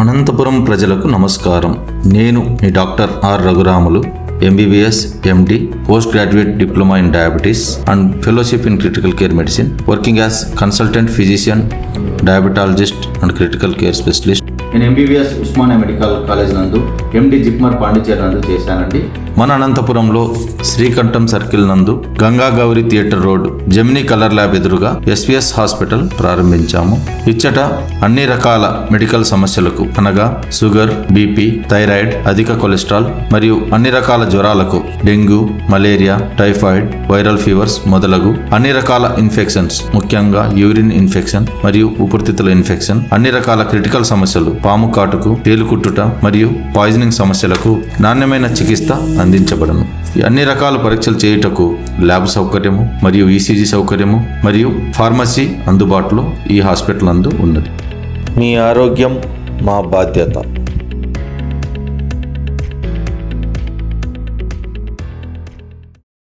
అనంతపురం ప్రజలకు నమస్కారం. నేను మీ doctor R Raghuramulu, MBBS, MD, post graduate diploma in diabetes and fellowship in critical care medicine, working as consultant physician, diabetologist and critical care specialist. నేను MBBS Osmania medical college నందు, MD JIPMER Pondicherry నందు చేశానండి. మన అనంతపురంలో శ్రీకంఠం సర్కిల్ నందు Ganga Gauri theatre road, Gemini colour lab ఎదురుగా SBS hospital ప్రారంభించాము. ఇచ్చట అన్ని రకాల మెడికల్ సమస్యలకు అనగా షుగర్, BP, థైరాయిడ్, అధిక కొలెస్ట్రాల్ మరియు అన్ని రకాల జ్వరాలకు, dengue, malaria, typhoid, viral fevers మొదలగు అన్ని రకాల ఇన్ఫెక్షన్స్, ముఖ్యంగా యూరిన్ ఇన్ఫెక్షన్ మరియు ఊపిరితిత్తుల ఇన్ఫెక్షన్, అన్ని రకాల క్రిటికల్ సమస్యలు, పాము కాటుకు, తేలుకుట్టుట మరియు పాయిజనింగ్ సమస్యలకు నాణ్యమైన చికిత్స అందించబడను. ఈ అన్ని రకాల పరీక్షలు చేయుటకు ల్యాబ్ సౌకర్యము మరియు ECG సౌకర్యము మరియు ఫార్మసీ అందుబాటులో ఈ హాస్పిటల్ నందు ఉన్నది. మీ ఆరోగ్యం మా బాధ్యత.